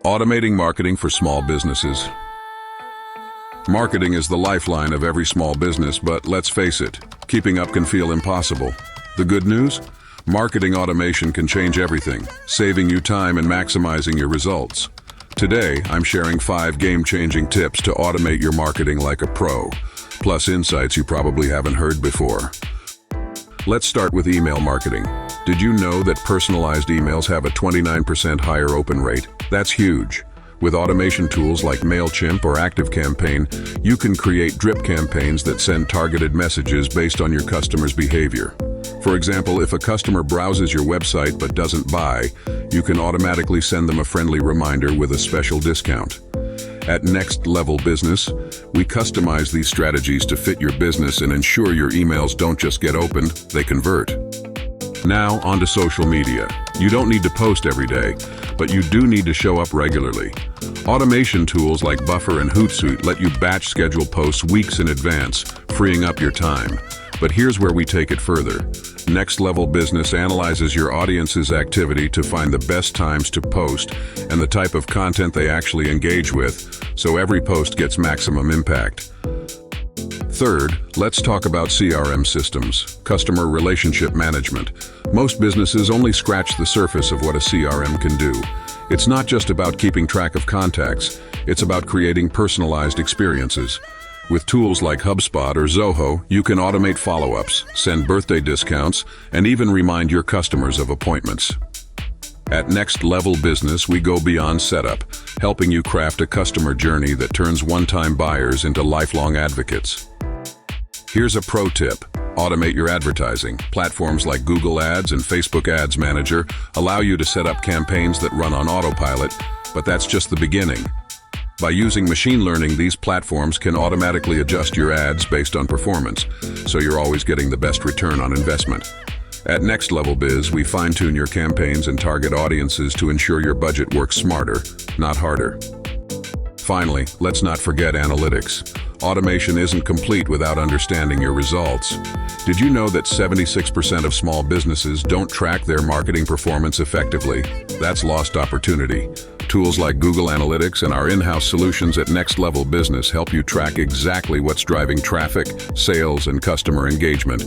Automating marketing for small businesses. Marketing is the lifeline of every small business, but let's face it, keeping up can feel impossible. The good news? Marketing automation can change everything, saving you time and maximizing your results. Today, I'm sharing 5 game-changing tips to automate your marketing like a pro, plus insights you probably haven't heard before. Let's start with email marketing. Did you know that personalized emails have a 29% higher open rate? That's huge. With automation tools like MailChimp or ActiveCampaign, you can create drip campaigns that send targeted messages based on your customer's behavior. For example, if a customer browses your website but doesn't buy, you can automatically send them a friendly reminder with a special discount. At NXTLVLBIZ, we customize these strategies to fit your business and ensure your emails don't just get opened, they convert. Now, onto social media. You don't need to post every day, but you do need to show up regularly. Automation tools like Buffer and Hootsuite let you batch schedule posts weeks in advance, freeing up your time. But here's where we take it further. NXTLVLBIZ analyzes your audience's activity to find the best times to post and the type of content they actually engage with, so every post gets maximum impact. Third, let's talk about CRM systems, customer relationship management. Most businesses only scratch the surface of what a CRM can do. It's not just about keeping track of contacts, it's about creating personalized experiences. With tools like HubSpot or Zoho, you can automate follow-ups, send birthday discounts, and even remind your customers of appointments. At NXTLVLBIZ, we go beyond setup, helping you craft a customer journey that turns one-time buyers into lifelong advocates. Here's a pro tip. Automate your advertising. Platforms like Google Ads and Facebook Ads Manager allow you to set up campaigns that run on autopilot, but that's just the beginning. By using machine learning, these platforms can automatically adjust your ads based on performance, so you're always getting the best return on investment. At NXTLVLBIZ, we fine-tune your campaigns and target audiences to ensure your budget works smarter, not harder. Finally, let's not forget analytics. Automation isn't complete without understanding your results. Did you know that 76% of small businesses don't track their marketing performance effectively? That's lost opportunity. Tools like Google Analytics and our in-house solutions at NXTLVLBIZ help you track exactly what's driving traffic, sales, and customer engagement.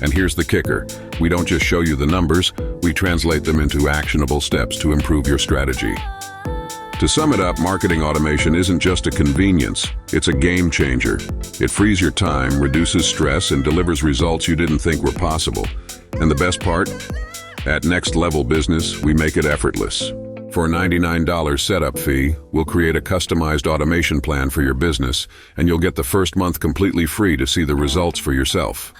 And here's the kicker. We don't just show you the numbers, we translate them into actionable steps to improve your strategy. To sum it up, marketing automation isn't just a convenience, it's a game changer. It frees your time, reduces stress, and delivers results you didn't think were possible. And the best part? At NXTLVLBIZ, we make it effortless. For a $99 setup fee, we'll create a customized automation plan for your business, and you'll get the first month completely free to see the results for yourself.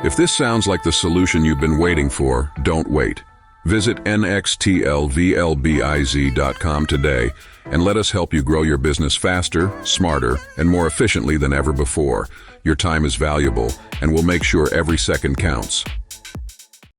If this sounds like the solution you've been waiting for, don't wait. Visit NXTLVLBIZ.com today and let us help you grow your business faster, smarter, and more efficiently than ever before. Your time is valuable, and we'll make sure every second counts.